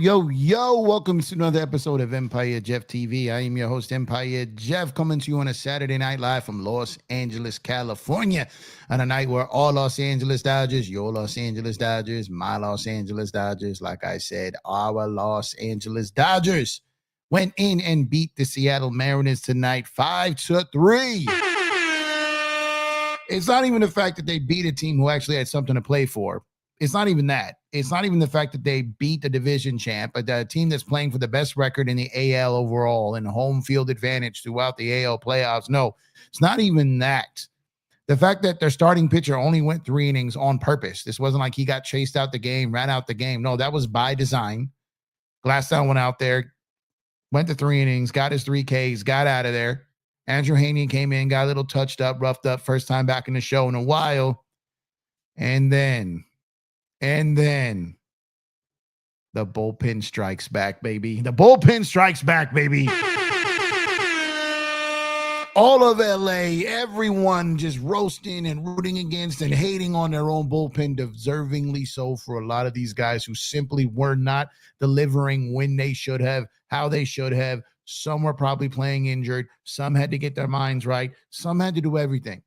Yo, welcome to another episode of EmpireJeffTV. I am your host, Empire Jeff, coming to you on a Saturday night live from Los Angeles, California, on a night where all Los Angeles Dodgers, your Los Angeles Dodgers, my Los Angeles Dodgers, like I said, our Los Angeles Dodgers went in and beat the Seattle Mariners tonight 5-3. It's not even the fact that they beat a team who actually had something to play for. It's not even that. It's not even the fact that they beat the division champ, but the team that's playing for the best record in the AL overall and home field advantage throughout the AL playoffs. No, it's not even that. The fact that their starting pitcher only went 3 innings on purpose. This wasn't like he got chased out the game, ran out the game. No, that was by design. Glasnow went out there, went to 3 innings, got his 3 Ks, got out of there. Andrew Haney came in, got a little touched up, roughed up, first time back in the show in a while. And then the bullpen strikes back, baby. The bullpen strikes back, baby. All of LA, everyone just roasting and rooting against and hating on their own bullpen, deservingly so for a lot of these guys who simply were not delivering when they should have, how they should have. Some were probably playing injured. Some had to get their minds right. Some had to do everything.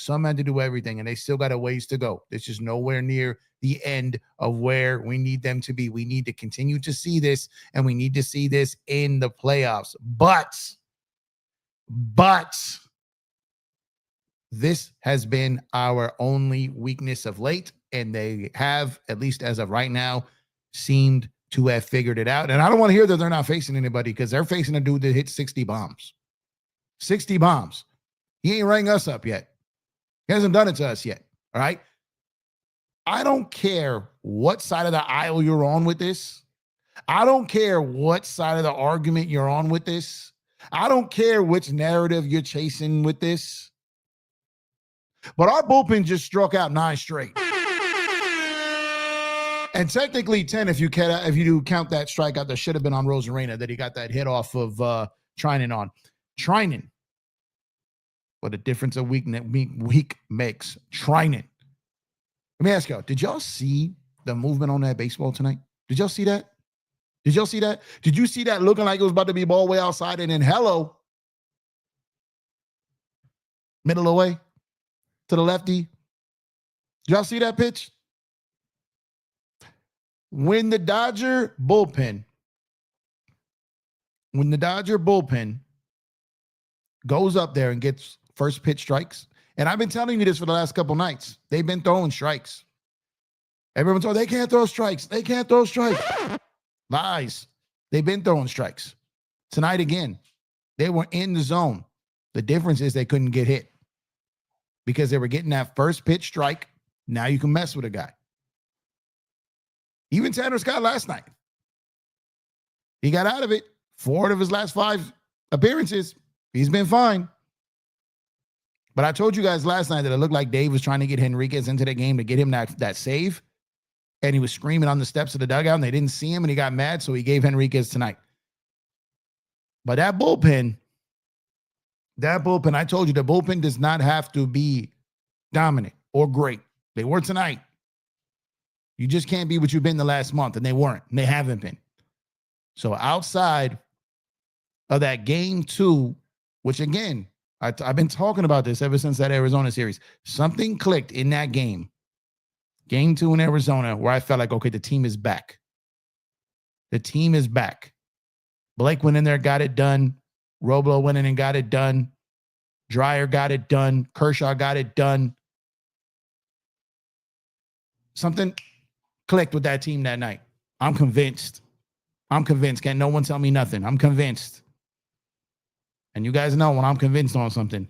And they still got a ways to go. This is nowhere near the end of where we need them to be. We need to continue to see this, and we need to see this in the playoffs. But this has been our only weakness of late, and they have, at least as of right now, seemed to have figured it out. And I don't want to hear that they're not facing anybody, because they're facing a dude that hit 60 bombs. 60 bombs. He ain't rang us up yet. He hasn't done it to us yet. All right. I don't care what side of the aisle you're on with this. I don't care what side of the argument you're on with this. I don't care which narrative you're chasing with this. But our bullpen just struck out 9 straight. And technically 10 if you do count that strikeout that should have been on Rosarena, that he got that hit off of Trinan on. Trinan. What a difference a week makes. Trinan. Let me ask y'all, did y'all see the movement on that baseball tonight? Did y'all see that? Did y'all see that? Did you see that looking like it was about to be ball way outside and then hello, middle away to the lefty? Did y'all see that pitch? When the Dodger bullpen goes up there and gets first pitch strikes, and I've been telling you this for the last couple nights, they've been throwing strikes. Everyone's told they can't throw strikes. They can't throw strikes. Lies. They've been throwing strikes. Tonight again, they were in the zone. The difference is they couldn't get hit because they were getting that first pitch strike. Now you can mess with a guy. Even Tanner Scott last night, he got out of it. 4 of his last 5 appearances, he's been fine. But I told you guys last night that it looked like Dave was trying to get Henriquez into the game to get him that save. And he was screaming on the steps of the dugout, and they didn't see him, and he got mad, so he gave Henriquez tonight. But that bullpen, I told you, the bullpen does not have to be dominant or great. They were tonight. You just can't be what you've been the last month, and they weren't, and they haven't been. So outside of that game 2, which again, I've been talking about this ever since that Arizona series, something clicked in that game. Game 2 in Arizona, where I felt like, okay, the team is back. The team is back. Blake went in there, got it done. Roblo went in and got it done. Dreyer got it done. Kershaw got it done. Something clicked with that team that night. I'm convinced. Can't no one tell me nothing. I'm convinced. And you guys know when I'm convinced on something.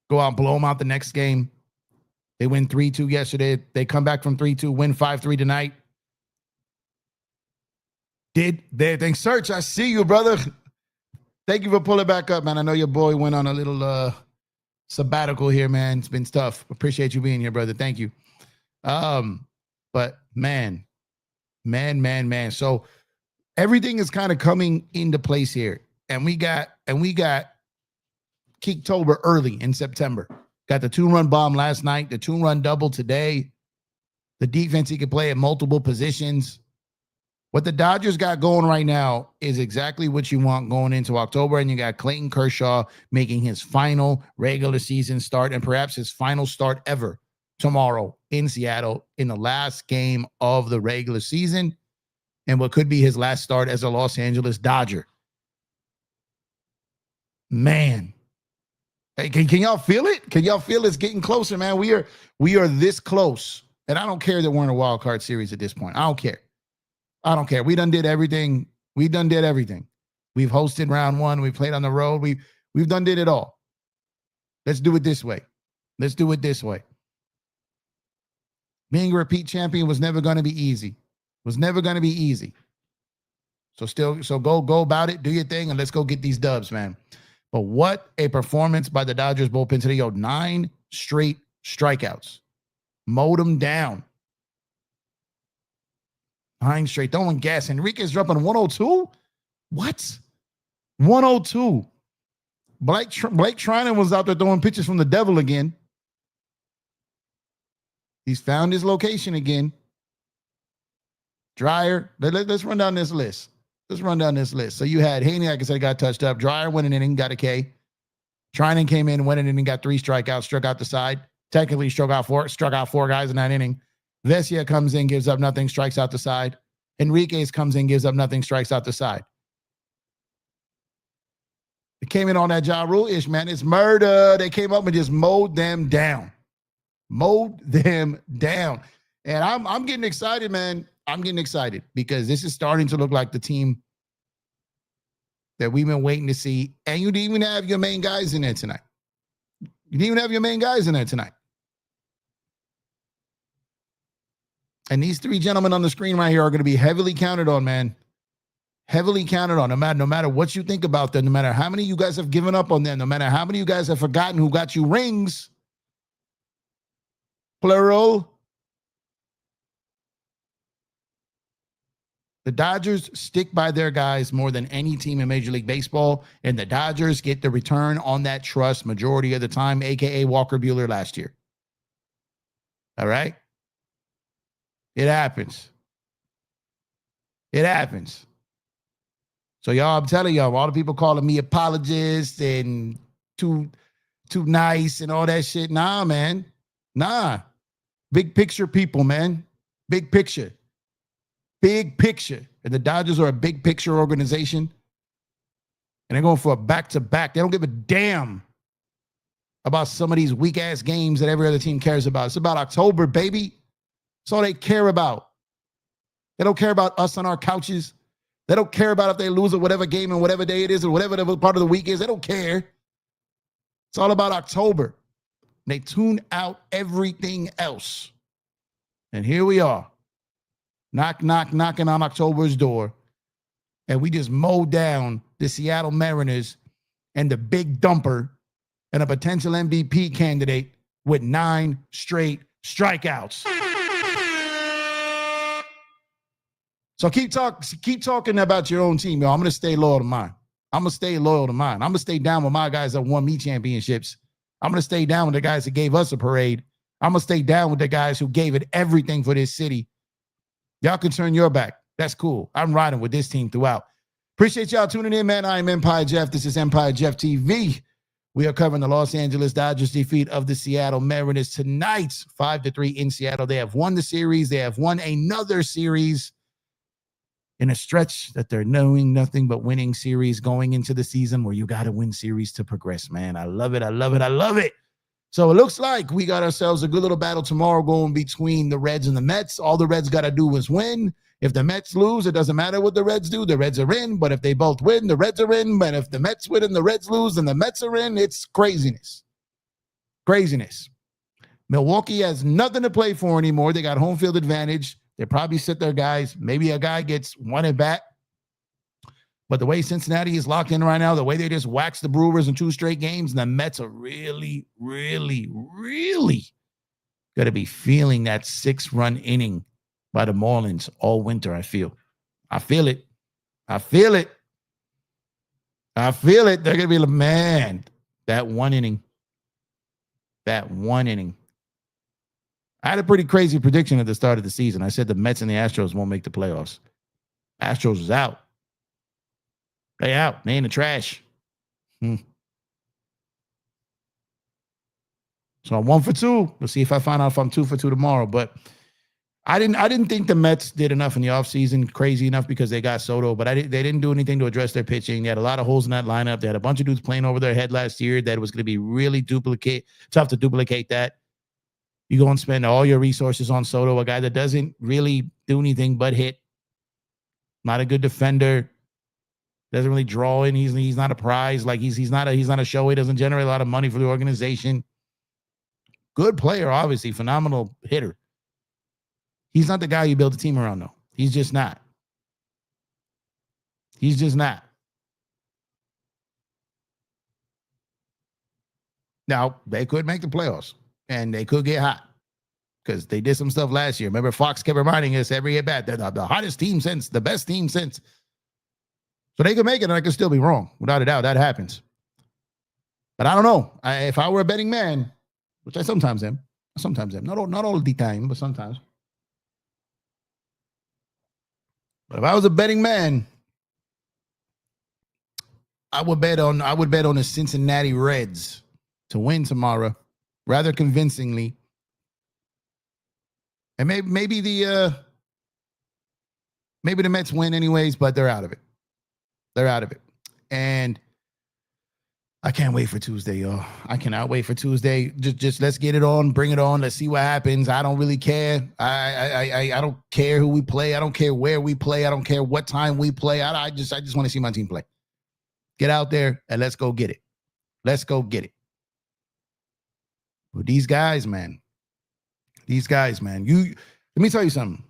Go out and blow them out the next game. They win 3-2 yesterday. They come back from 3-2, win 5-3 tonight. Thanks, Search. I see you, brother. Thank you for pulling back up, man. I know your boy went on a little sabbatical here, man. It's been tough. Appreciate you being here, brother. Thank you. But man. So everything is kind of coming into place here. And we got Kicktober early in September. Got the 2-run bomb last night, the 2-run double today. The defense he can play at multiple positions. What the Dodgers got going right now is exactly what you want going into October. And you got Clayton Kershaw making his final regular season start and perhaps his final start ever tomorrow in Seattle in the last game of the regular season and what could be his last start as a Los Angeles Dodger. Man. Hey, can y'all feel it? Can y'all feel it's getting closer, man? We are this close. And I don't care that we're in a wild card series at this point. I don't care. We done did everything. We've hosted round 1. We played on the road. We've done did it all. Let's do it this way. Being a repeat champion was never going to be easy. So go about it, do your thing, and let's go get these dubs, man. But what a performance by the Dodgers bullpen today. 9 straight strikeouts. Mowed them down. 9 straight. Throwing gas. Henriquez dropping 102? What? 102. Blake Treinen was out there throwing pitches from the devil again. He's found his location again. Dreyer. Let's run down this list. So you had Haney, like I said, got touched up. Dreyer went in and got a K. Treinen came in, went in and got 3 strikeouts, struck out the side. Technically struck out 4 guys in that inning. Vesia comes in, gives up nothing, strikes out the side. Henriquez comes in, gives up nothing, strikes out the side. They came in on that Ja Rule-ish, man. It's murder. They came up and just mowed them down. And I'm getting excited, man. I'm getting excited because this is starting to look like the team that we've been waiting to see. And you didn't even have your main guys in there tonight. And these 3 gentlemen on the screen right here are going to be heavily counted on, man. Heavily counted on. No matter what you think about them, no matter how many of you guys have given up on them, no matter how many of you guys have forgotten who got you rings, plural. The Dodgers stick by their guys more than any team in Major League Baseball, and the Dodgers get the return on that trust majority of the time, a.k.a. Walker Buehler last year. All right? It happens. It happens. So y'all, I'm telling y'all, all the people calling me apologist and too nice and all that shit. Nah, man. Nah. Big picture people, man. Big picture. Big picture. And the Dodgers are a big picture organization. And they're going for a back-to-back. They don't give a damn about some of these weak-ass games that every other team cares about. It's about October, baby. That's all they care about. They don't care about us on our couches. They don't care about if they lose at whatever game and whatever day it is or whatever the part of the week is. They don't care. It's all about October. They tune out everything else. And here we are. Knocking on October's door. And we just mowed down the Seattle Mariners and the big dumper and a potential MVP candidate with 9 straight strikeouts. So keep talking about your own team, yo. I'm going to stay loyal to mine. I'm going to stay down with my guys that won me championships. I'm going to stay down with the guys that gave us a parade. I'm going to stay down with the guys who gave it everything for this city. Y'all can turn your back. That's cool. I'm riding with this team throughout. Appreciate y'all tuning in, man. I am Empire Jeff. This is EmpireJeffTV. We are covering the Los Angeles Dodgers defeat of the Seattle Mariners tonight, 5-3 in Seattle. They have won the series. They have won another series in a stretch that they're knowing nothing but winning series going into the season where you got to win series to progress, man. I love it. I love it. I love it. So it looks like we got ourselves a good little battle tomorrow going between the Reds and the Mets. All the Reds got to do is win. If the Mets lose, it doesn't matter what the Reds do. The Reds are in. But if they both win, the Reds are in. But if the Mets win and the Reds lose and the Mets are in, it's craziness. Craziness. Milwaukee has nothing to play for anymore. They got home field advantage. They probably sit their guys. Maybe a guy gets one at bat. But the way Cincinnati is locked in right now, the way they just waxed the Brewers in 2 straight games, and the Mets are really, really, really going to be feeling that 6-run inning by the Marlins all winter, I feel. I feel it. They're going to be like, man, that one inning. I had a pretty crazy prediction at the start of the season. I said the Mets and the Astros won't make the playoffs. Astros is out. They out. They in the trash. So I'm 1 for 2. We'll see if I find out if I'm 2 for 2 tomorrow. But I didn't think the Mets did enough in the offseason, crazy enough because they got Soto, but they didn't do anything to address their pitching. They had a lot of holes in that lineup. They had a bunch of dudes playing over their head last year that was going to be really tough to duplicate that. You go and spend all your resources on Soto, a guy that doesn't really do anything but hit. Not a good defender. Doesn't really draw in. He's not a prize. Like he's not a show. He doesn't generate a lot of money for the organization. Good player, obviously, phenomenal hitter. He's not the guy you build a team around, though. He's just not. Now, they could make the playoffs, and they could get hot because they did some stuff last year. Remember, Fox kept reminding us every at-bat, they're the hottest team since, the best team since. So they could make it, and I could still be wrong. Without a doubt, that happens. But I don't know. If I were a betting man, which I sometimes am. Not all the time, but sometimes. But if I was a betting man, I would bet on the Cincinnati Reds to win tomorrow, rather convincingly. And maybe the Mets win anyways, but they're out of it. And I can't wait for Tuesday, y'all. I cannot wait for Tuesday. Just let's get it on, bring it on. Let's see what happens. I don't really care. I don't care who we play. I don't care where we play. I don't care what time we play. I just want to see my team play. Get out there and let's go get it. But these guys, man. Let me tell you something.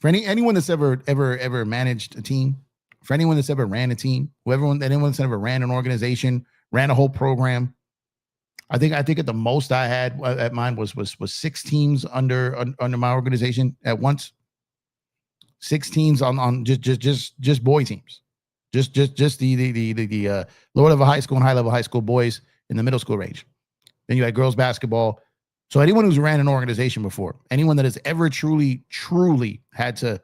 For anyone that's ever managed a team, for anyone that's ever ran a team, anyone that's ever ran an organization, ran a whole program, I think at the most I had at mine was 6 teams under my organization at once. 6 teams on just boy teams, just the lower level high school and high level high school boys in the middle school range. Then you had girls basketball, So anyone who's ran an organization before, anyone that has ever truly had to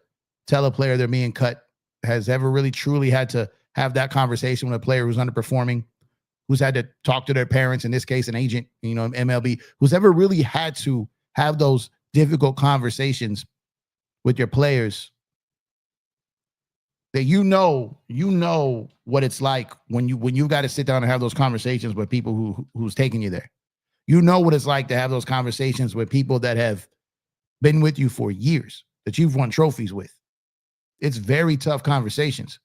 tell a player they're being cut, has ever really truly had to have that conversation with a player who's underperforming, who's had to talk to their parents, in this case, an agent, MLB, who's ever really had to have those difficult conversations with your players, that you know what it's like when you got to sit down and have those conversations with people who's taking you there. You know what it's like to have those conversations with people that have been with you for years, that you've won trophies with. It's very tough conversations.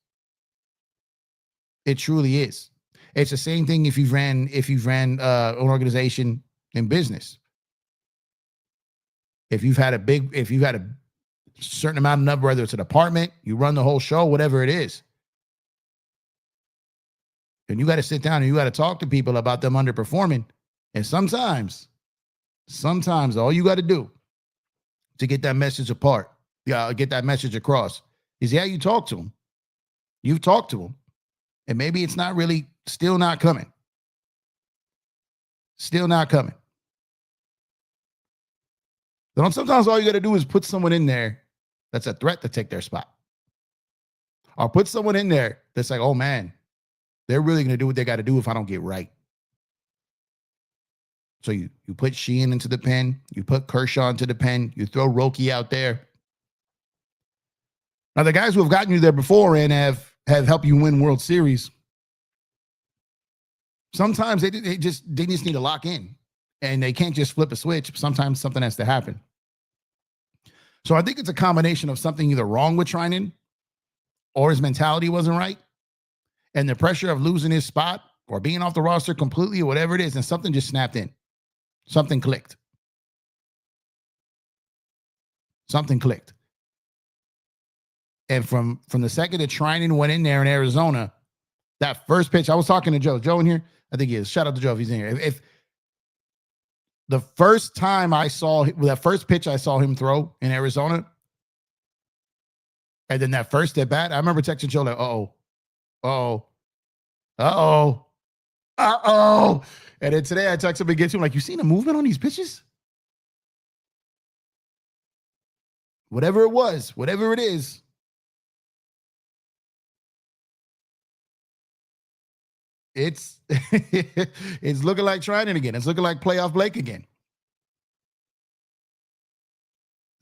It truly is. It's the same thing if you've ran an organization in business. If you've had a certain amount of number, whether it's a department, you run the whole show, whatever it is, and you got to sit down and you got to talk to people about them underperforming. And sometimes all you got to do to get that message get that message across is, you talk to them. You've talked to them. And maybe it's not really, still not coming. Still not coming. Then sometimes all you got to do is put someone in there that's a threat to take their spot. Or put someone in there that's like, oh man, they're really going to do what they got to do if I don't get right. So you put Sheehan into the pen, you put Kershaw into the pen, you throw Roki out there. Now, the guys who have gotten you there before and have helped you win World Series, sometimes they just need to lock in, and they can't just flip a switch. Sometimes something has to happen. So I think it's a combination of something either wrong with Treinen, or his mentality wasn't right, and the pressure of losing his spot or being off the roster completely or whatever it is, and something just snapped in. Something clicked. Something clicked. And from the second that Treinen went in there in Arizona, that first pitch, I was talking to Joe in here. I think he is. Shout out to Joe if he's in here. If the first time I saw that first pitch I saw him throw in Arizona, and then that first at bat, I remember texting Joe like, and then today I texted him again to him like, you seen the movement on these pitches? Whatever it was, whatever it is, it's it's looking like Treinen again. It's looking like playoff Blake again.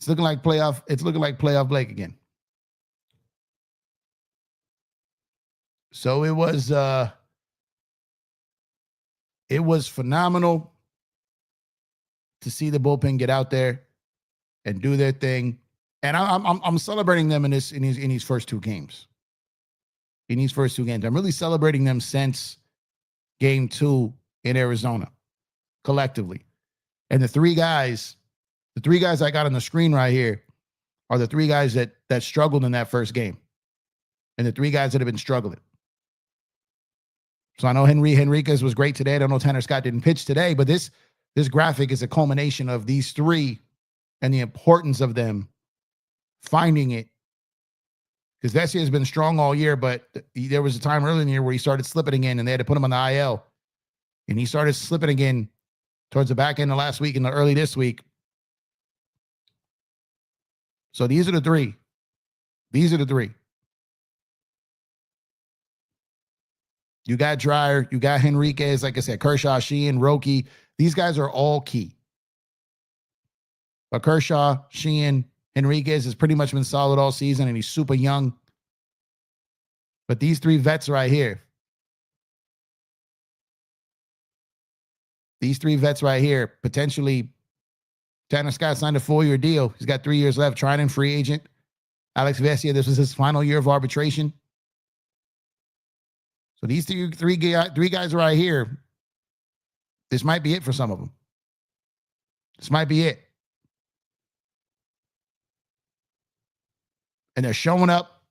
It's looking like playoff Blake again. So it was phenomenal to see the bullpen get out there and do their thing. And I'm celebrating them in these first two games. In these first two games, I'm really celebrating them since Game 2 in Arizona, collectively. And the three guys I got on the screen right here are the three guys that struggled in that first game, and the three guys that have been struggling. So I know Henriquez was great today. I don't know, Tanner Scott didn't pitch today, but this graphic is a culmination of these three and the importance of them finding it. Because Vesia has been strong all year, but there was a time early in the year where he started slipping again, and they had to put him on the IL. And he started slipping again towards the back end of last week and the early this week. So these are the three. These are the three. You got Dreyer, you got Henriquez, like I said, Kershaw, Sheehan, Roki. These guys are all key. But Kershaw, Sheehan, Henriquez has pretty much been solid all season, and he's super young. But these three vets right here, potentially, Tanner Scott signed a 4-year deal. He's got 3 years left. Treinen, free agent. Alex Vesia, this was his final year of arbitration. So these three guys right here, this might be it for some of them. This might be it. And they're showing up,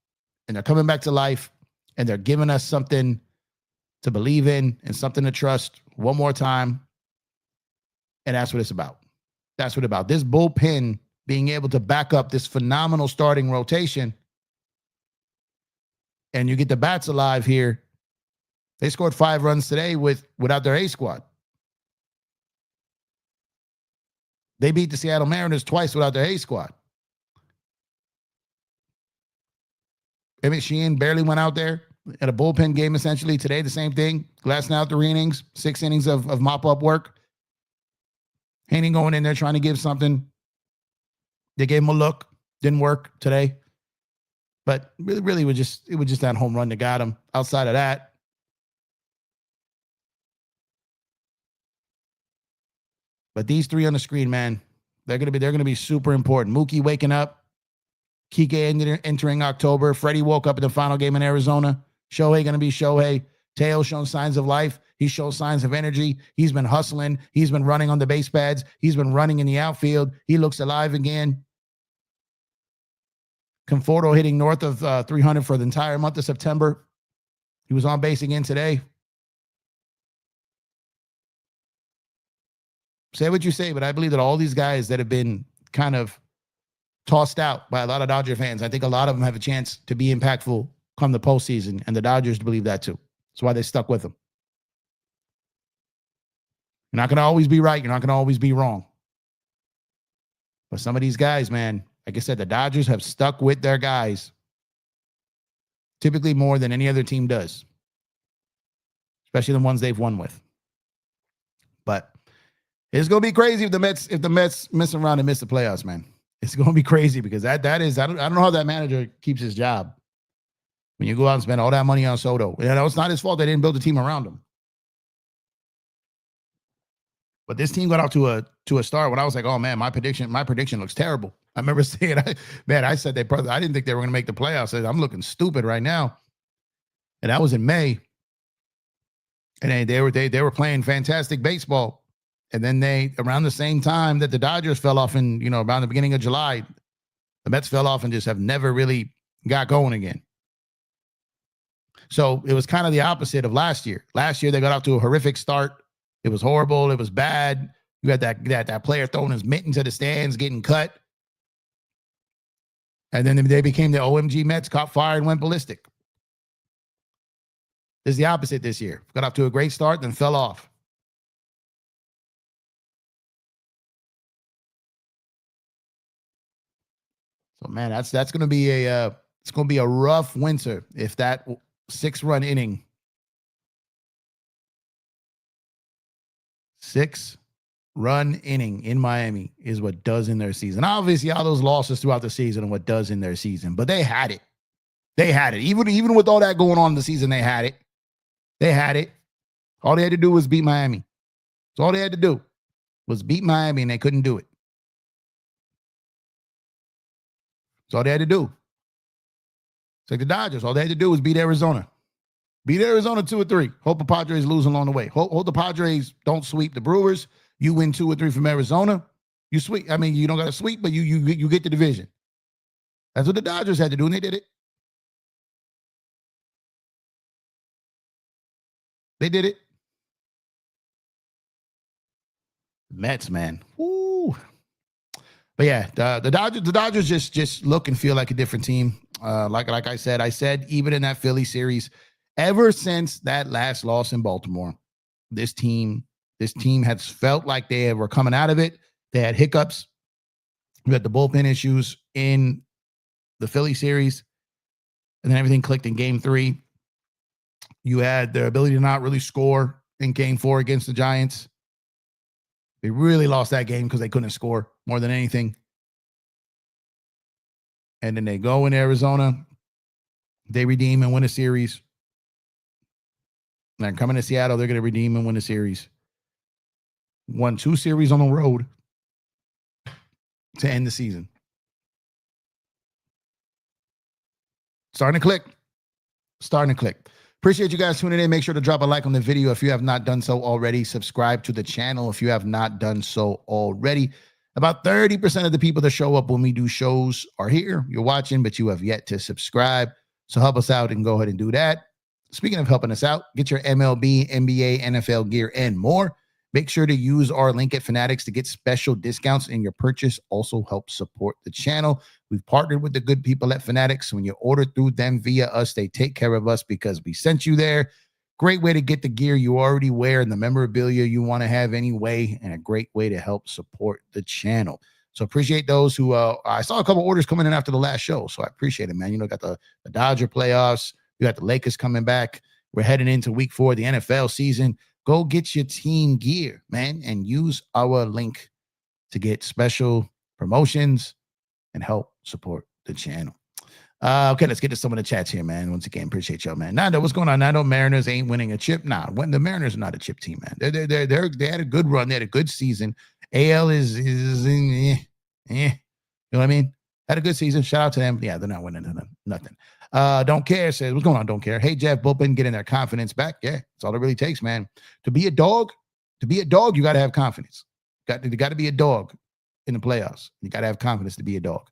and they're coming back to life, and they're giving us something to believe in and something to trust one more time. And that's what it's about. That's what it's about. This bullpen being able to back up this phenomenal starting rotation, and you get the bats alive here. They scored 5 runs today without their A squad. They beat the Seattle Mariners twice without their A squad. Emmett Sheehan barely went out there at a bullpen game essentially. Today, the same thing. Glassing out 3 innings, 6 innings of mop-up work. Haney going in there trying to give something. They gave him a look. Didn't work today. But really, it was just that home run that got him. Outside of that, but these 3 on the screen, man, they're gonna be super important. Mookie waking up, Kiké entering October. Freddie woke up in the final game in Arizona. Shohei gonna be Shohei. Teo showing signs of life. He shows signs of energy. He's been hustling. He's been running on the base pads. He's been running in the outfield. He looks alive again. Conforto hitting north of 300 for the entire month of September. He was on base again today. Say what you say, but I believe that all these guys that have been kind of tossed out by a lot of Dodger fans, I think a lot of them have a chance to be impactful come the postseason, and the Dodgers believe that too. That's why they stuck with them. You're not going to always be right. You're not going to always be wrong. But some of these guys, man, like I said, the Dodgers have stuck with their guys typically more than any other team does, especially the ones they've won with. But it's going to be crazy if the Mets mess around and miss the playoffs, man. It's going to be crazy because that is, I don't know how that manager keeps his job when you go out and spend all that money on Soto. You know, it's not his fault they didn't build a team around him. But this team got out to a start when I was like, oh man, my prediction looks terrible. I remember saying, I said I didn't think they were going to make the playoffs. I said, I'm looking stupid right now. And that was in May. And they were playing fantastic baseball. And then around the same time that the Dodgers fell off around the beginning of July, the Mets fell off and just have never really got going again. So it was kind of the opposite of last year. Last year, they got out to a horrific start. It was horrible. It was bad. You had that player throwing his mitten to the stands, getting cut. And then they became the OMG Mets, caught fire and went ballistic. It's the opposite this year. Got off to a great start, then fell off. So man, that's going to be a rough winter if that 6-run inning. 6-run inning in Miami is what does in their season. Obviously, all those losses throughout the season are what does in their season, but they had it. They had it. Even with all that going on in the season, they had it. They had it. All they had to do was beat Miami. So all they had to do was beat Miami, and they couldn't do it. That's all they had to do. It's like the Dodgers. All they had to do was beat Arizona. Beat Arizona 2 or 3. Hope the Padres lose along the way. Hope the Padres don't sweep the Brewers. You win 2 or 3 from Arizona. You sweep. I mean, you don't got to sweep, but you get the division. That's what the Dodgers had to do, and they did it. They did it. Mets, man. Woo. But yeah, the Dodgers just look and feel like a different team. Like I said, even in that Philly series, ever since that last loss in Baltimore, this team has felt like they were coming out of it. They had hiccups. We had the bullpen issues in the Philly series, and then everything clicked in Game 3. You had their ability to not really score in Game 4 against the Giants. They really lost that game because they couldn't score more than anything. And then they go in Arizona. They redeem and win a series. And they're coming to Seattle. They're going to redeem and win a series. Won 2 series on the road to end the season. Starting to click. Starting to click. Appreciate you guys tuning in. Make sure to drop a like on the video if you have not done so already. Subscribe to the channel if you have not done so already. About 30% of the people that show up when we do shows are here. You're watching, but you have yet to subscribe. So help us out and go ahead and do that. Speaking of helping us out, get your MLB, NBA, NFL gear, and more. Make sure to use our link at Fanatics to get special discounts in your purchase. Also help support the channel. We've partnered with the good people at Fanatics. When you order through them via us, they take care of us because we sent you there. Great way to get the gear you already wear and the memorabilia you want to have anyway, and a great way to help support the channel. So appreciate those who I saw a couple orders coming in after the last show, so I appreciate it, man. You know, got the Dodger playoffs, you got the Lakers coming back. We're heading into week 4 of the NFL season. Go get your team gear, man, and use our link to get special promotions and help support the channel. Okay, let's get to some of the chats here, man. Once again, appreciate y'all, man. Nando, what's going on? Nando, Mariners ain't winning a chip. Nah, when the Mariners are not a chip team, man. They had a good run. They had a good season. AL is you know what I mean? Had a good season. Shout out to them. Yeah, they're not winning nothing. Don't care says, what's going on? Don't care. Hey, Jeff, Bullpen getting their confidence back. Yeah, that's all it really takes, man. To be a dog, you got to have confidence. You got to be a dog in the playoffs. You got to have confidence to be a dog.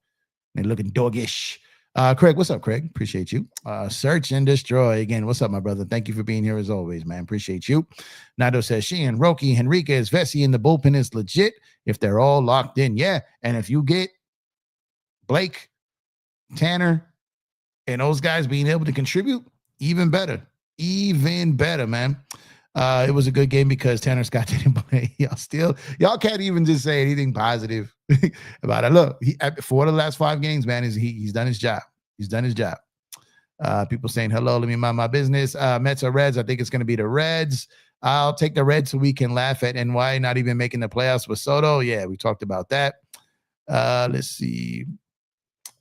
They're looking doggish. Craig, what's up, Craig? Appreciate you. Search and destroy. Again, what's up, my brother? Thank you for being here as always, man. Appreciate you. Nando says, Sheehan, Roki, Henriquez, Vessi in the bullpen is legit if they're all locked in. Yeah, and if you get Blake, Tanner, and those guys being able to contribute, even better. Even better, man. It was a good game because Tanner Scott didn't play. Y'all can't even just say anything positive about it. Look, for the last 5 games, man, he's done his job. He's done his job. People saying, hello, let me mind my business. Mets or Reds? I think it's going to be the Reds. I'll take the Reds so we can laugh at NY not even making the playoffs with Soto. Yeah, we talked about that. Let's see.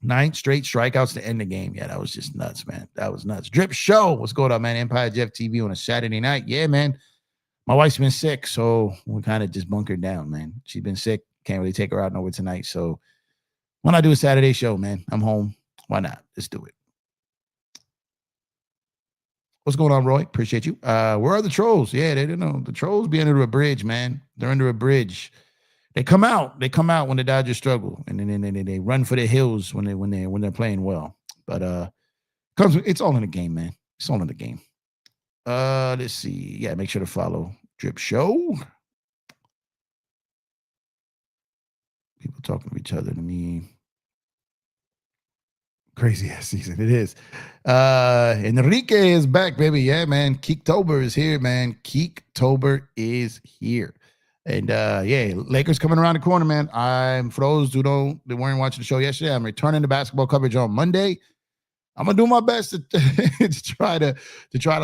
9 straight strikeouts to end the game. Yeah, that was just nuts, man. That was nuts. Drip Show. What's going on, man? EmpireJeffTV on a Saturday night. Yeah, man. My wife's been sick, so we kind of just bunkered down, man. She's been sick. Can't really take her out nowhere tonight. So why not do a Saturday show, man? I'm home. Why not? Let's do it. What's going on, Roy? Appreciate you. Where are the trolls? Yeah, they don't know. The trolls be under a bridge, man. They're under a bridge. They come out when the Dodgers struggle, and then they run for the hills when they're playing well. But it's all in the game, man. It's all in the game. Let's see. Yeah, make sure to follow Drip Show. People talking to each other to me. Crazy ass season. It is. Enrique is back, baby. Yeah, man. Keektober is here, man. Keektober is here. And yeah, Lakers coming around the corner, man. I'm for those who weren't watching the show yesterday. I'm returning to basketball coverage on Monday. I'm gonna do my best to try to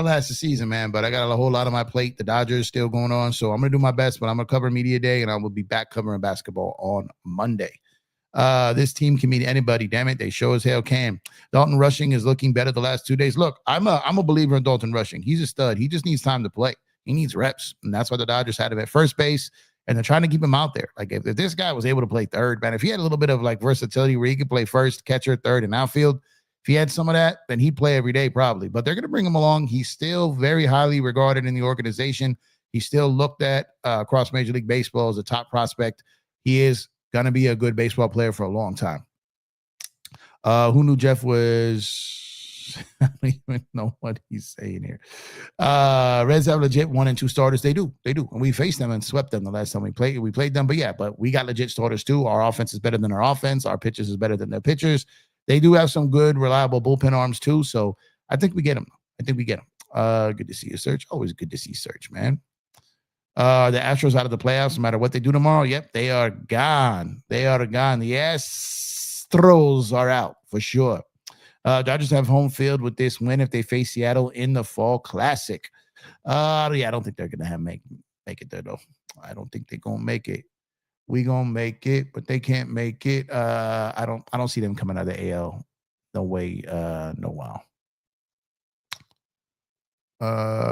last the season, man. But I got a whole lot on my plate. The Dodgers still going on, so I'm gonna do my best. But I'm gonna cover media day, and I will be back covering basketball on Monday. This team can beat anybody. Damn it, they sure as hell can. Dalton Rushing is looking better the last 2 days. Look, I'm a believer in Dalton Rushing. He's a stud. He just needs time to play. He needs reps, and that's why the Dodgers had him at first base, and they're trying to keep him out there. Like if this guy was able to play third, man, if he had a little bit of like versatility where he could play first, catcher, third, and outfield, if he had some of that, then he'd play every day probably. But they're going to bring him along. He's still very highly regarded in the organization. He's still looked at across Major League Baseball as a top prospect. He is going to be a good baseball player for a long time. Who knew Jeff was... I don't even know what he's saying here. Reds have legit 1 and 2 starters. They do. And we faced them and swept them the last time we played them. But we got legit starters too. Our offense is better than our offense. Our pitchers is better than their pitchers. They do have some good, reliable bullpen arms too. So I think we get them. Good to see you, Search. Always good to see Search, man. The Astros out of the playoffs, no matter what they do tomorrow. Yep, they are gone. The Astros are out for sure. Dodgers have home field with this win if they face Seattle in the Fall Classic. Yeah, I don't think they're gonna make it there though. I don't think they're gonna make it. We gonna make it, but they can't make it. I don't see them coming out of the AL. No way. No wow.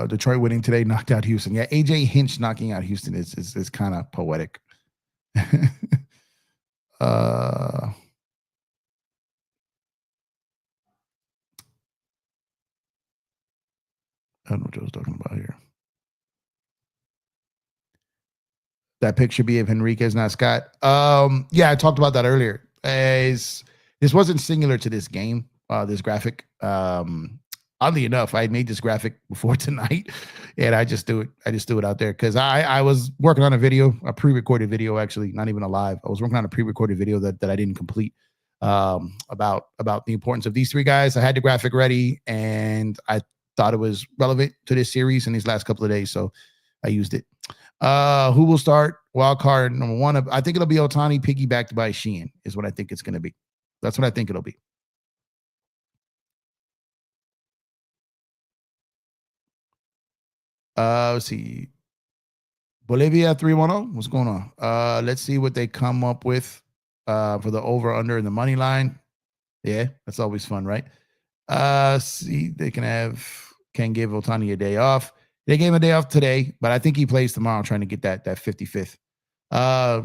Detroit winning today knocked out Houston. Yeah, AJ Hinch knocking out Houston is kind of poetic. I don't know what I was talking about here. That picture be of Henriquez, not Scott. Yeah, I talked about that earlier. This wasn't singular to this game, this graphic. Oddly enough, I made this graphic before tonight, and I just do it. I just do it out there because I was working on a pre-recorded video, actually, not even a live. I was working on a pre-recorded video that I didn't complete about the importance of these 3 guys. I had the graphic ready, and I thought it was relevant to this series in these last couple of days, so I used it. Who will start wild card number 1? I think it'll be Ohtani piggybacked by Sheehan is what I think it's going to be. That's what I think it'll be. Let's see. Bolivia 310. What's going on? Let's see what they come up with for the over under and the money line. Yeah, that's always fun, right? See, they can give Ohtani a day off. They gave him a day off today, but I think he plays tomorrow trying to get that 55th.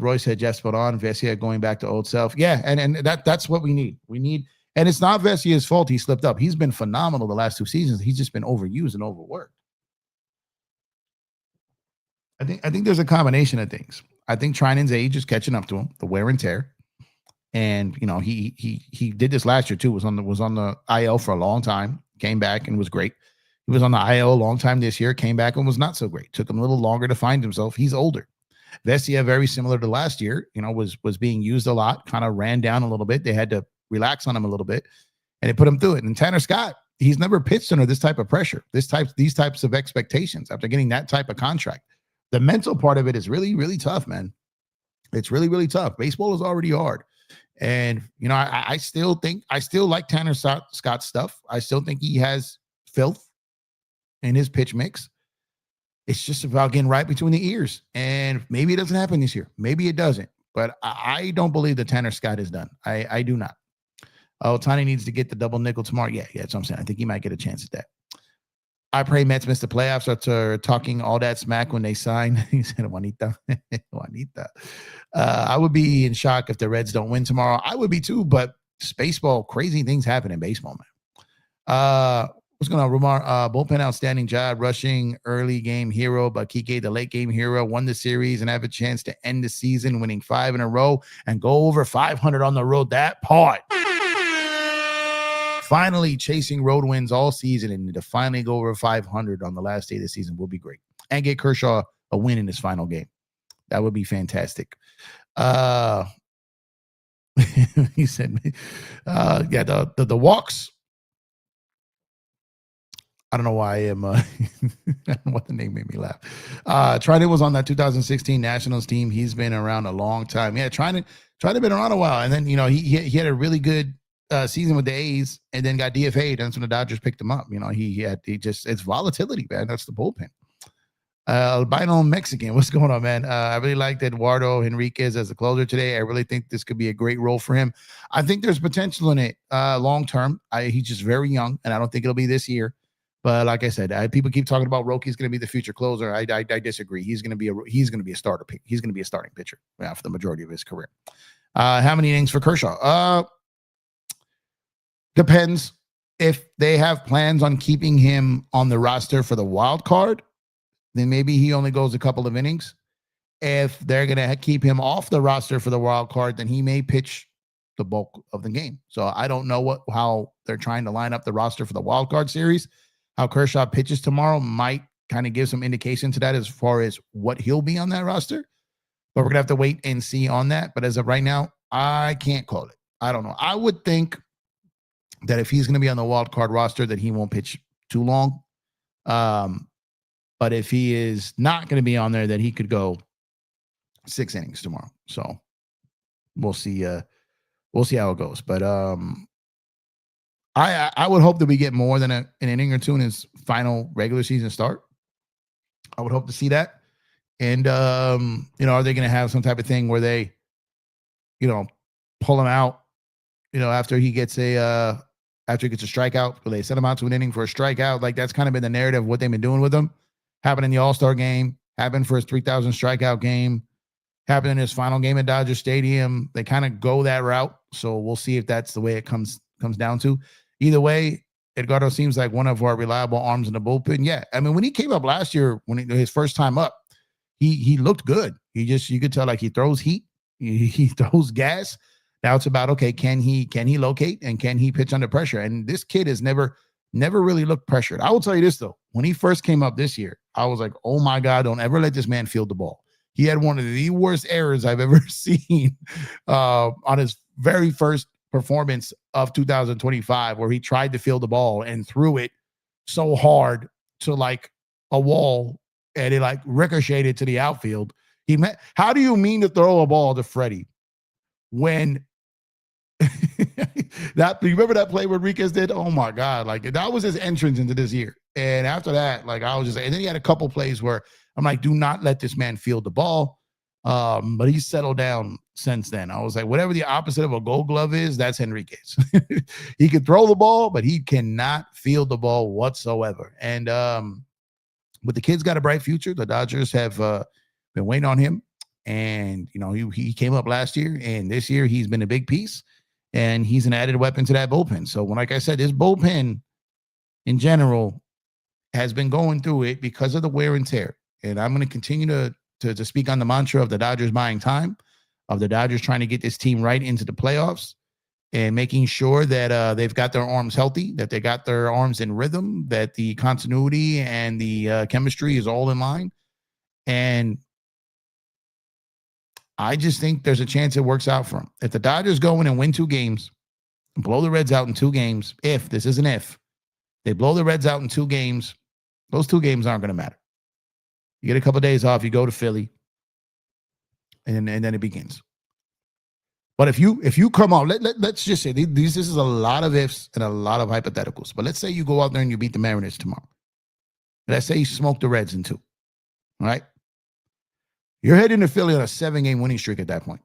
Roy said Jeff spot on. Vesia going back to old self. Yeah, and that's what we need. We need, and it's not Vesia's fault he slipped up. He's been phenomenal the last 2 seasons. He's just been overused and overworked. I think there's a combination of things. I think Trinan's age is catching up to him, the wear and tear. And you know, he did this last year too. Was on the IL for a long time, came back and was great. He was on the IL a long time this year, came back and was not so great. Took him a little longer to find himself. He's older. Vesia, very similar to last year, you know, was being used a lot, kind of ran down a little bit. They had to relax on him a little bit, and they put him through it. And Tanner Scott, he's never pitched under this type of pressure, these types of expectations after getting that type of contract. The mental part of it is really, really tough, man. It's really, really tough. Baseball is already hard. And, you know, I still like Tanner Scott's stuff. I still think he has filth in his pitch mix. It's just about getting right between the ears. And maybe it doesn't happen this year. Maybe it doesn't. But I don't believe that Tanner Scott is done. I do not. Ohtani needs to get the double nickel tomorrow. Yeah, that's what I'm saying. I think he might get a chance at that. I pray Mets miss the playoffs after talking all that smack when they sign. He said, Juanita. Juanita. I would be in shock if the Reds don't win tomorrow. I would be too, but it's baseball. Crazy things happen in baseball, man. What's going on, Rumar? Bullpen outstanding job, rushing early game hero, but Kiké, the late game hero, won the series and have a chance to end the season winning 5 in a row and go over 500 on the road. That part. Finally chasing road wins all season and to finally go over 500 on the last day of the season will be great. And get Kershaw a win in his final game. That would be fantastic. He said, the walks. I don't know why I am. I don't know what the name made me laugh. Trinan was on that 2016 Nationals team. He's been around a long time. Yeah, Trinan been around a while. And then, you know, he had a really good season with the A's and then got DFA'd. That's when the Dodgers picked him up. You know, it's volatility, man. That's the bullpen. Albino Mexican, what's going on, man? I really liked Eduardo Henriquez as a closer today. I really think this could be a great role for him. I think there's potential in it long term. He's just very young, and I don't think it'll be this year. But like I said, people keep talking about Roki's going to be the future closer. I disagree. He's going to be a starter. He's going to be a starting pitcher for the majority of his career. How many innings for Kershaw? Depends. If they have plans on keeping him on the roster for the wild card, then maybe he only goes a couple of innings. If they're going to keep him off the roster for the wild card, then he may pitch the bulk of the game. So I don't know how they're trying to line up the roster for the wild card series. How Kershaw pitches tomorrow might kind of give some indication to that as far as what he'll be on that roster. But we're going to have to wait and see on that. But as of right now, I can't call it. I don't know. I would think that if he's going to be on the wild card roster, that he won't pitch too long. But if he is not going to be on there, then he could go 6 innings tomorrow. So we'll see. We'll see how it goes. But I would hope that we get more than an inning or two in his final regular season start. I would hope to see that. And are they going to have some type of thing where they, pull him out, after he gets a strikeout, where they send him out to an inning for a strikeout? Like, that's kind of been the narrative of what they've been doing with him. Happened in the All-Star game, happened for his 3,000 strikeout game, happened in his final game at Dodger Stadium. They kind of go that route. So we'll see if that's the way it comes down to. Either way, Edgardo seems like one of our reliable arms in the bullpen. Yeah. I mean, when he came up last year, his first time up, he looked good. You could tell, like, he throws heat, he throws gas. Now it's about, okay, can he locate and can he pitch under pressure? And this kid has never really looked pressured. I will tell you this, though. When he first came up this year, I was like, oh my God, don't ever let this man field the ball. He had one of the worst errors I've ever seen on his very first performance of 2025, where he tried to field the ball and threw it so hard to like a wall and it like ricocheted to the outfield. How do you mean to throw a ball to Freddie when that, you remember that play Rodriguez did? Oh my God. Like that was his entrance into this year. And after that, like I was just, and then he had a couple plays where I'm like, do not let this man field the ball. But he's settled down since then. I was like, whatever the opposite of a gold glove is, that's Henriquez. He can throw the ball, but he cannot field the ball whatsoever. And but the kid's got a bright future. The Dodgers have been waiting on him. And, you know, he came up last year, and this year he's been a big piece, and he's an added weapon to that bullpen. So when, like I said, this bullpen in general has been going through it because of the wear and tear. And I'm going to continue to speak on the mantra of the Dodgers buying time, of the Dodgers trying to get this team right into the playoffs and making sure that they've got their arms healthy, that they got their arms in rhythm, that the continuity and the chemistry is all in line. And I just think there's a chance it works out for them. If the Dodgers go in and win 2 games, blow the Reds out in 2 games, this is an if, they blow the Reds out in 2 games, those 2 games aren't going to matter. You get a couple of days off, you go to Philly, and then it begins. But if you come out, let's just say this is a lot of ifs and a lot of hypotheticals. But let's say you go out there and you beat the Mariners tomorrow. Let's say you smoke the Reds in 2. All right? You're heading to Philly on a 7-game winning streak at that point.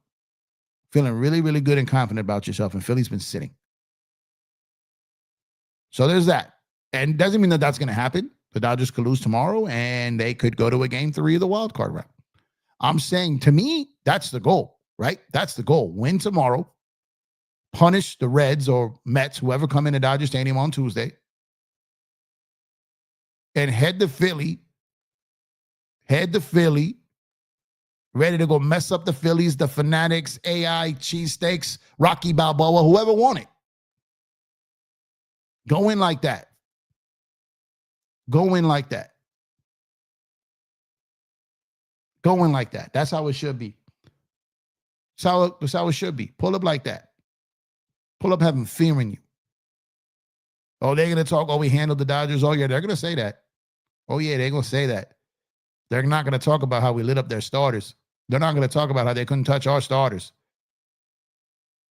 Feeling really, really good and confident about yourself, and Philly's been sitting. So there's that. And doesn't mean that that's going to happen. The Dodgers could lose tomorrow, and they could go to a game 3 of the wild card round. I'm saying, to me, that's the goal, right? That's the goal. Win tomorrow, punish the Reds or Mets, whoever come into Dodger Stadium on Tuesday, and head to Philly, ready to go mess up the Phillies, the Fanatics, AI, Cheesesteaks, Rocky Balboa, whoever won it. Go in like that. Go in like that. Go in like that. That's how it should be. That's how it should be. Pull up like that. Pull up having fear in you. Oh, they're going to talk, we handled the Dodgers. Oh, yeah, they're going to say that. Oh, yeah, they're going to say that. They're not going to talk about how we lit up their starters. They're not going to talk about how they couldn't touch our starters.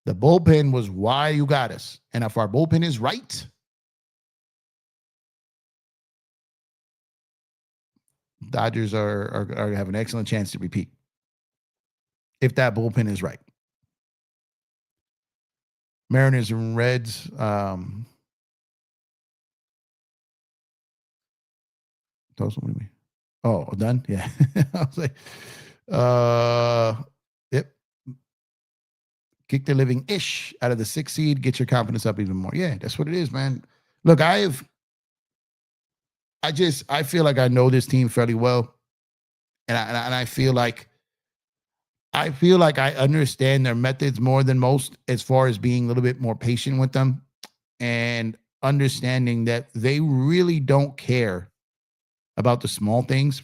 The bullpen was why you got us. And if our bullpen is right, Dodgers are have an excellent chance to repeat. If that bullpen is right. Mariners and Reds. What do you mean? Oh, done? Yeah. I was like, yep. Kick the living-ish out of the 6th seed. Get your confidence up even more. Yeah, that's what it is, man. Look, I feel like I know this team fairly well. And I feel like I understand their methods more than most, as far as being a little bit more patient with them and understanding that they really don't care about the small things.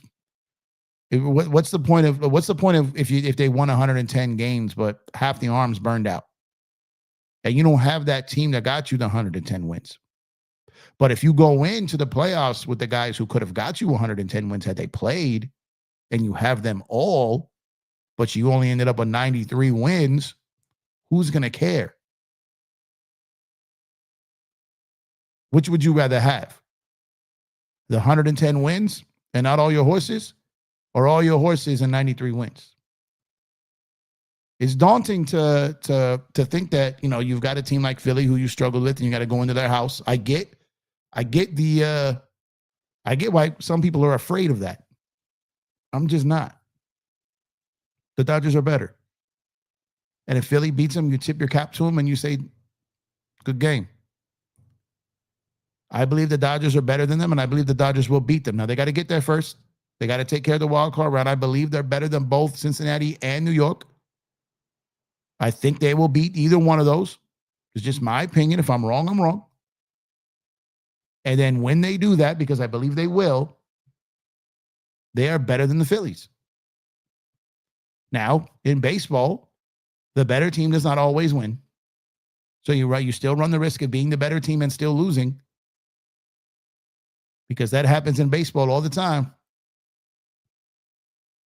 What's the point of if they won 110 games but half the arms burned out, and you don't have that team that got you the 110 wins? But if you go into the playoffs with the guys who could have got you 110 wins had they played, and you have them all, but you only ended up with 93 wins, who's going to care? Which would you rather have? The 110 wins and not all your horses, or all your horses and 93 wins? It's daunting to think that, you know, you've got a team like Philly who you struggle with and you got to go into their house. I get why some people are afraid of that. I'm just not. The Dodgers are better. And if Philly beats them, you tip your cap to them and you say, good game. I believe the Dodgers are better than them, and I believe the Dodgers will beat them. Now, they got to get there first. They got to take care of the wild card round. I believe they're better than both Cincinnati and New York. I think they will beat either one of those. It's just my opinion. If I'm wrong, I'm wrong. And then when they do that, because I believe they will, they are better than the Phillies. Now, in baseball, the better team does not always win. So you still run the risk of being the better team and still losing. because that happens in baseball all the time.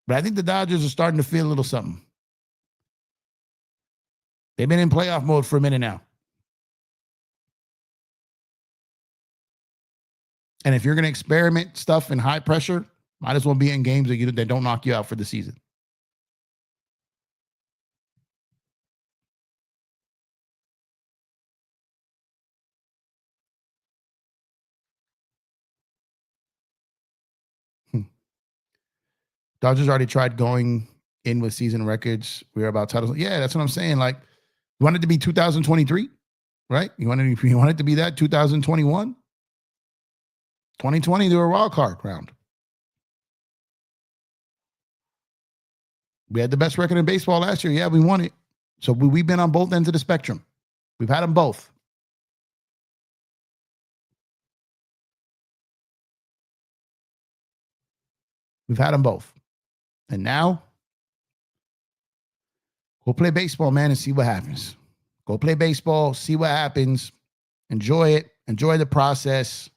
But I think the Dodgers are starting to feel a little something. They've been in playoff mode for a minute now. And if you're going to experiment stuff in high pressure, might as well be in games that don't knock you out for the season. Dodgers already tried going in with season records. We were about titles. Yeah, that's what I'm saying. Like, you want it to be 2023, right? You want it to be that 2021? 2020, they were a wild card round. We had the best record in baseball last year. Yeah, we won it. So we've been on both ends of the spectrum. We've had them both. We've had them both. And now, go play baseball, man, and see what happens. Go play baseball, see what happens. Enjoy it. Enjoy the process.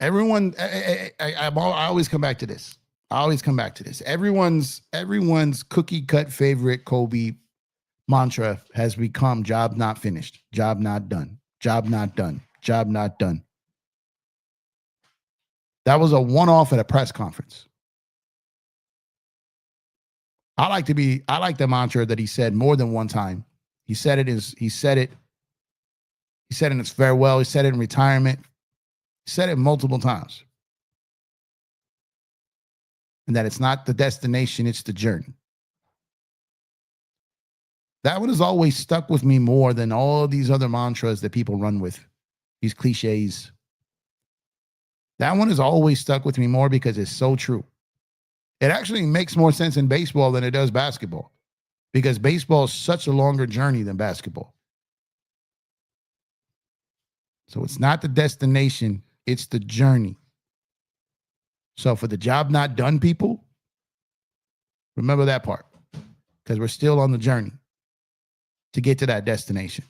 Everyone, I always come back to this. Everyone's cookie cut favorite Kobe mantra has become job not finished, job not done, job not done, job not done. That was a one-off at a press conference. I like the mantra that he said more than one time. He said it in his farewell. He said it in retirement. He said it multiple times. And that it's not the destination, it's the journey. That one has always stuck with me more than all these other mantras that people run with, these cliches. That one has always stuck with me more because it's so true. It actually makes more sense in baseball than it does basketball, because baseball is such a longer journey than basketball. So it's not the destination, it's the journey. So for the job not done people, remember that part, because we're still on the journey to get to that destination.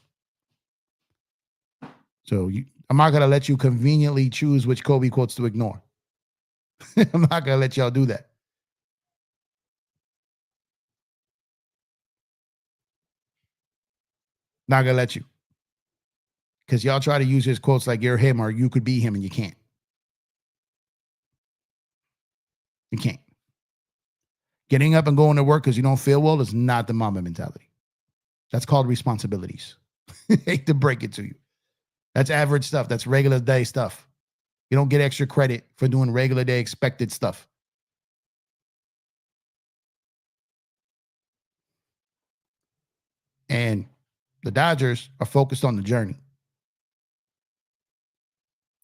So I'm not going to let you conveniently choose which Kobe quotes to ignore. I'm not going to let y'all do that. Not going to let you. Because y'all try to use his quotes like you're him or you could be him, and you can't. You can't. Getting up and going to work because you don't feel well is not the Mamba mentality. That's called responsibilities. Hate to break it to you. That's average stuff. That's regular day stuff. You don't get extra credit for doing regular day expected stuff. And the Dodgers are focused on the journey.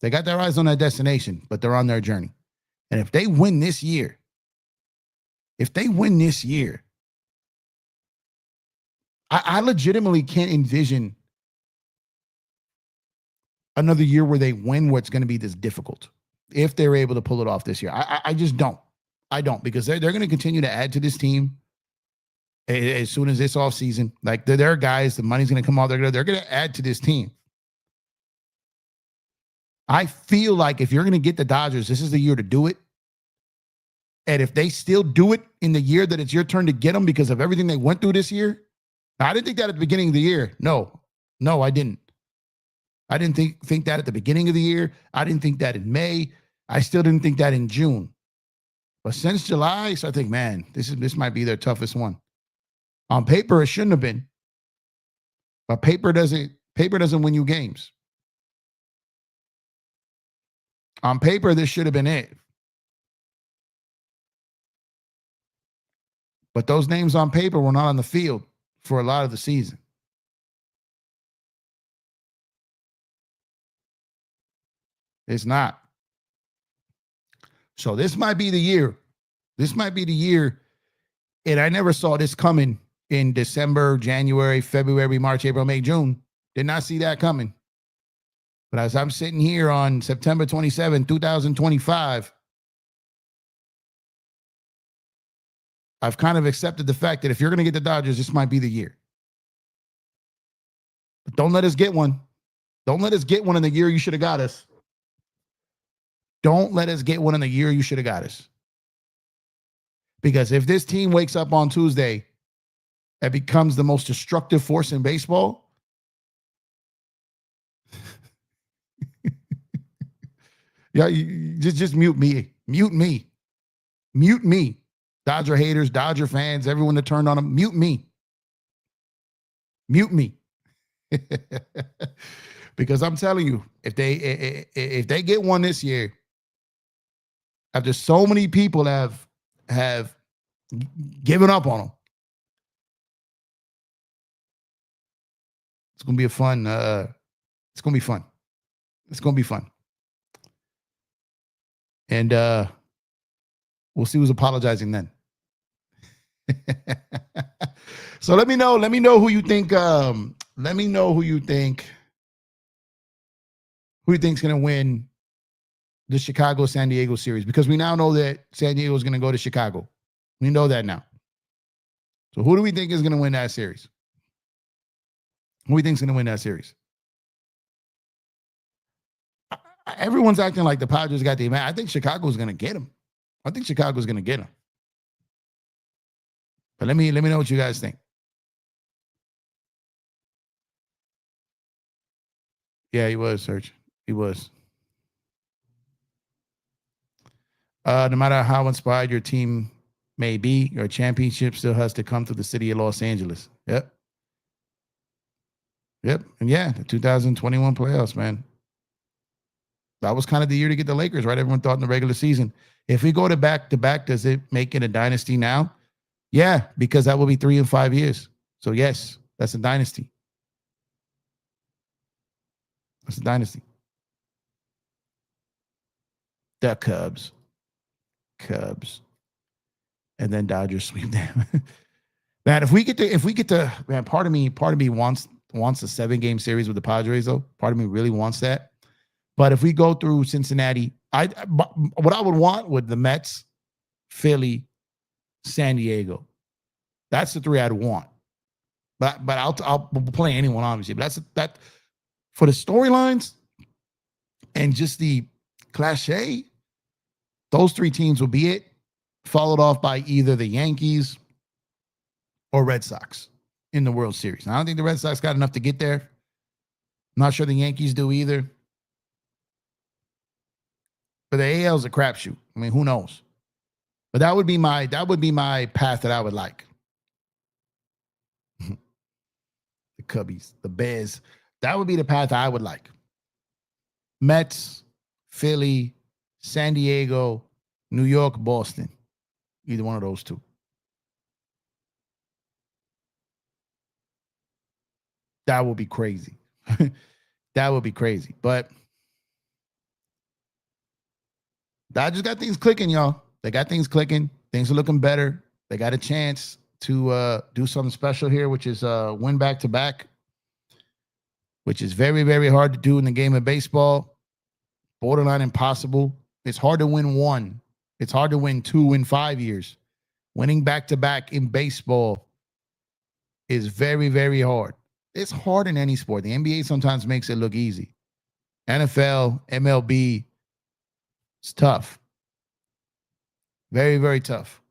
They got their eyes on that destination, but they're on their journey. And if they win this year, I legitimately can't envision another year where they win where it's going to be this difficult if they're able to pull it off this year. I just don't. I don't, because they're going to continue to add to this team as soon as this offseason. Like, they're guys, the money's going to come out. They're going to add to this team. I feel like if you're going to get the Dodgers, this is the year to do it. And if they still do it in the year that it's your turn to get them because of everything they went through this year, I didn't think that at the beginning of the year. No, I didn't. I didn't think that at the beginning of the year. I didn't think that in May. I still didn't think that in June. But since July, so I think, man, this might be their toughest one. On paper, it shouldn't have been. But paper doesn't win you games. On paper, this should have been it. But those names on paper were not on the field for a lot of the season. It's not. So this might be the year. And I never saw this coming in December, January, February, March, April, May, June. Did not see that coming. But as I'm sitting here on September 27, 2025, I've kind of accepted the fact that if you're going to get the Dodgers, this might be the year. But don't let us get one. Don't let us get one in the year you should have got us. Don't let us get one in the year you should have got us. Because if this team wakes up on Tuesday and becomes the most destructive force in baseball, yeah, you just mute me. Mute me. Mute me. Dodger haters, Dodger fans, everyone that turned on them, mute me. Mute me. Because I'm telling you, if they get one this year, after so many people have given up on them, it's gonna be a fun. It's gonna be fun. It's gonna be fun. And we'll see who's apologizing then. So let me know who you think. Let me know who you think's going to win the Chicago-San Diego series, because we now know that San Diego is going to go to Chicago. We know that now. So who do we think is going to win that series? Who do we think is going to win that series? Everyone's acting like the Padres got the man. I think Chicago's going to get him. I think Chicago's going to get him. But let me know what you guys think. Yeah, he was, Serge. He was. No matter how inspired your team may be, your championship still has to come to the city of Los Angeles. Yep. And yeah, the 2021 playoffs, man. That was kind of the year to get the Lakers, right? Everyone thought in the regular season. If we go to back-to-back, does it make it a dynasty now? Yeah, because that will be 3 and 5 years. So yes, that's a dynasty. That's a dynasty. The Cubs. And then Dodgers sweep them. Man, if we get to, man, part of me wants a 7-game series with the Padres, though. Part of me really wants that. But if we go through Cincinnati, what I would want with the Mets, Philly, San Diego. That's the 3 I'd want. But I'll play anyone, obviously. But that for the storylines and just the cliche, those 3 teams will be it, followed off by either the Yankees or Red Sox in the World Series. Now, I don't think the Red Sox got enough to get there. I'm not sure the Yankees do either. But the AL is a crapshoot. I mean, who knows? But that would be my path that I would like. The Cubbies, the Bears. That would be the path I would like. Mets, Philly, San Diego, New York, Boston. Either one of those 2. That would be crazy. That would be crazy. But Dodgers got things clicking, y'all. They got things clicking. Things are looking better. They got a chance to do something special here, which is win back-to-back, which is very, very hard to do in the game of baseball. Borderline impossible. It's hard to win 1. It's hard to win 2 in 5 years. Winning back-to-back in baseball is very, very hard. It's hard in any sport. The NBA sometimes makes it look easy. NFL, MLB, it's tough. Very, very tough.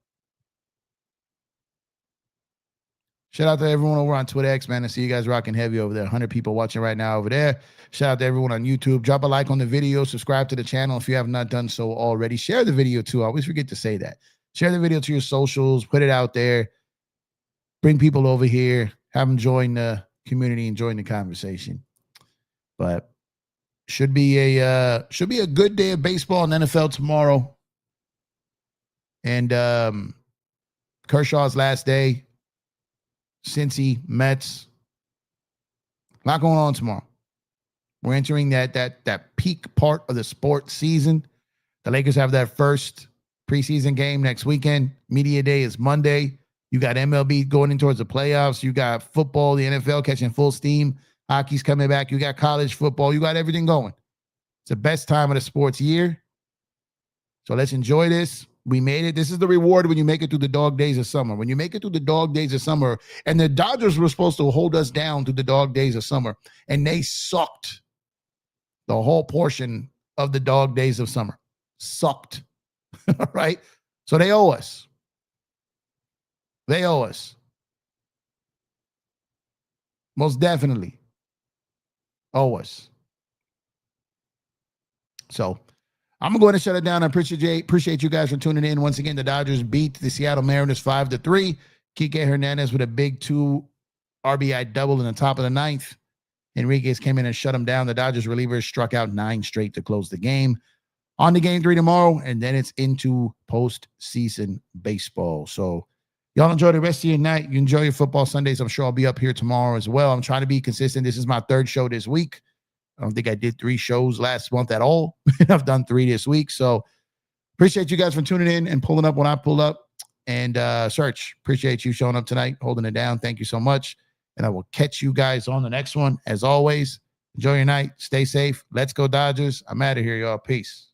Shout out to everyone over on Twitter X, man. I see you guys rocking heavy over there. 100 people watching right now over there. Shout out to everyone on YouTube. Drop a like on the video. Subscribe to the channel if you have not done so already. Share the video too. I always forget to say that. Share the video to your socials. Put it out there. Bring people over here. Have them join the community and join the conversation. But should be a good day of baseball and NFL tomorrow. And Kershaw's last day. Cincy, Mets. A lot going on tomorrow. We're entering that peak part of the sports season. The Lakers have their first preseason game next weekend. Media day is Monday. You got MLB going in towards the playoffs. You got football, the NFL catching full steam. Hockey's coming back. You got college football. You got everything going. It's the best time of the sports year. So let's enjoy this. We made it. This is the reward when you make it through the dog days of summer. When you make it through the dog days of summer, and the Dodgers were supposed to hold us down through the dog days of summer, and they sucked the whole portion of the dog days of summer. sucked. All right. So they owe us. They owe us. Most definitely owe us. So I'm going to go ahead and shut it down. I appreciate you guys for tuning in. Once again, the Dodgers beat the Seattle Mariners 5-3. Kiké Hernández with a big 2 RBI double in the top of the ninth. Enriquez came in and shut him down. The Dodgers relievers struck out 9 straight to close the game. On to game 3 tomorrow, and then it's into postseason baseball. So y'all enjoy the rest of your night. You enjoy your football Sundays. I'm sure I'll be up here tomorrow as well. I'm trying to be consistent. This is my 3rd show this week. I don't think I did 3 shows last month at all. I've done 3 this week. So appreciate you guys for tuning in and pulling up when I pull up. And Search, appreciate you showing up tonight, holding it down. Thank you so much. And I will catch you guys on the next one. As always, enjoy your night. Stay safe. Let's go Dodgers. I'm out of here, y'all. Peace.